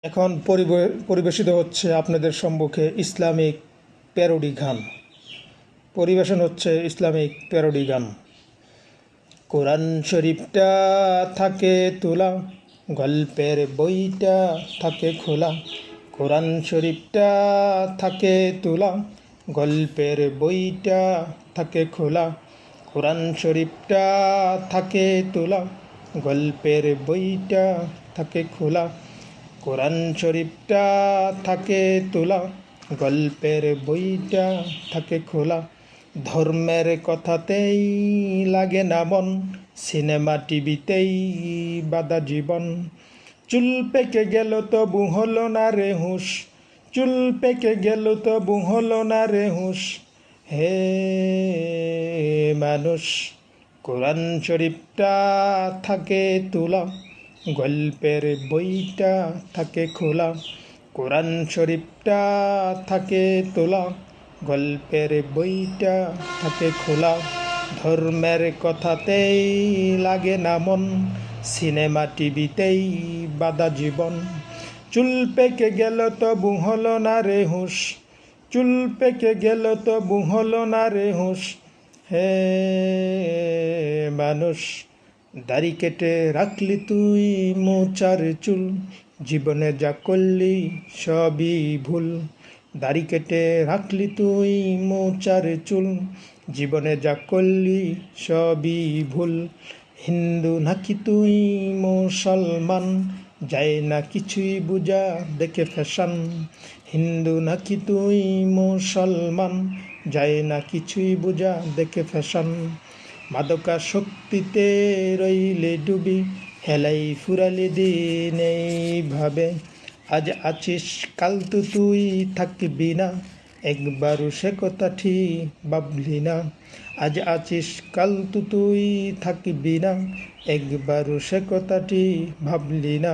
এখন পরিবেশিত হচ্ছে আপনাদের সম্মুখে ইসলামিক প্যারোডি গান। পরিবেশন হচ্ছে ইসলামিক প্যারোডি গান। কোরআন শরীফটা থাকে তোলা, গল্পের বইটা থাকে খোলা। কোরআন শরীফটা থাকে তোলা, গল্পের বইটা থাকে খোলা। কোরআন শরীফটা থাকে তোলা, গল্পের বইটা থাকে খোলা। কোরআন শরীফটা থাকে তোলা, গল্পের বইটা থাকে খোলা। ধর্মের কথাতেই লাগে না মন, সিনেমা টিভিতেই বাধা জীবন। চুল পেকে গেল তবু হলো না রে হুঁশ, চুল পেকে গেল তবু হলো না রে হুঁশ। হে মানুষ, কোরআন শরীফটা থাকে তোলা, গল্পের বইটা থাকে খোলা। কোরআন শরীফটা থাকে তোলা, গল্পের বইটা থাকে খোলা। ধর্মের কথাতেই লাগে না মন, সিনেমা টিভিতেই বাধা জীবন। চুল পেকে গেল তবু হলো না রে হুঁশ, চুল পেকে গেল তবু হলো না রে হুঁশ। হে মানুষ, দাড়ি কেটে রাখলি তুই মোচার চুল, জীবনে যা করলি সবই ভুল। দাড়ি কেটে রাখলি তুই মোচার চুল, জীবনে যা করলি সবই ভুল। হিন্দু নাকি তুই মুসলমান, যায় না কিছুই বুঝা দেখে ফ্যাশন। হিন্দু নাকি তুই মুসলমান, যায় না কিছুই বুঝা দেখে ফ্যাশন। মাদকা শক্তিতে রইলে ডুবি, হেলাই ফুরালি দিন এইভাবে। আজ আছিস কাল তো তুই থাকবি না, একবারও সে কথা ঠিক ভাবলি না। আজ আছিস কাল তো তুই থাকবি না, একবারও সে কথাটি ভাবলি না।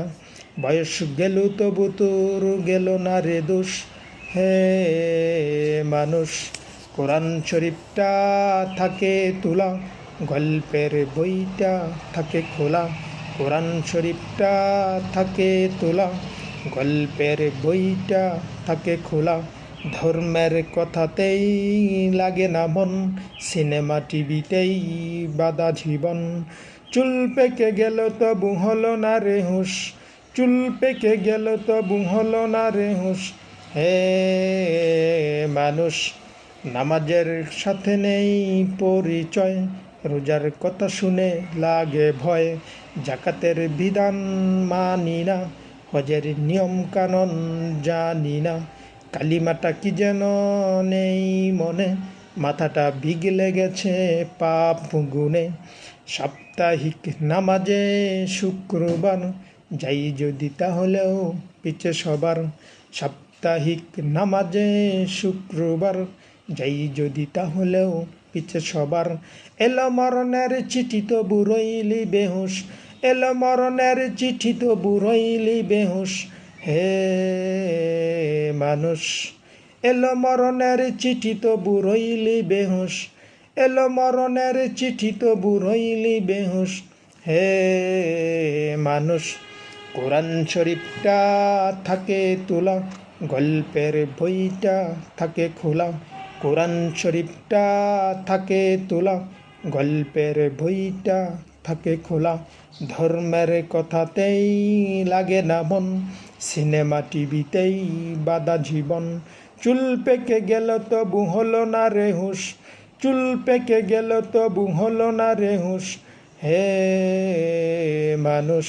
বয়স গেল তবু তোর গেল না রে দোষ। হে মানুষ, কোরআন শরীফটা থাকে তোলা, গল্পের বইটা থাকে খোলা। কোরআন শরীফটা থাকে তোলা, গল্পের বইটা থাকে খোলা। ধর্মের কথাতেই লাগে না মন, সিনেমা টিভিতেই বাধা জীবন। চুল পেকে গেল তবু হলো না রে হুঁশ, চুল পেকে গেল তবু হলো না রে হুঁশ। হে মানুষ, নামাজের সাথে নেই পরিচয়, রোজার কথা শুনে লাগে ভয়। জাকাতের বিধান মানি না, হজের নিয়ম কানুন জানি না। কালিমাটা কি যেন নেই মনে, মাথাটা বিগলে গেছে পাপ গুনে। সাপ্তাহিক নামাজে শুক্রবার, যাই যদি তাহলেও পিছে সবার। সাপ্তাহিক নামাজে শুক্রবার, যাই যদি তাহলেও পিছে সবার। এলো মরণের চিঠি তো বুড়ইলি বেহুশ, এলো মরণের চিঠি তো বুড়ইলি বেহুশ। হে মানুষ, এলো মরণের চিঠি তো বুড়ইলি বেহুশ, এলো মরণের চিঠি তো বুড়ইলি বেহুশ। হে মানুষ, কোরআন শরীফটা থাকে তোলা, গল্পের বইটা থাকে খোলা। কোরআন শরীফটা থাকে তোলা, গল্পের বইটা থাকে খোলা। ধর্মের কথাতেই লাগে না মন, সিনেমা টিভিতেই বাধা জীবন। চুল পেকে গেল তবু হলো না রে হুঁশ, চুল পেকে গেল তবু হলো না রে হুঁশ। হে মানুষ,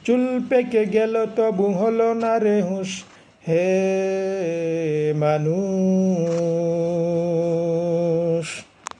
চুল পেকে গেল তবু হলো না রে হুঁশ। হে মানুষ।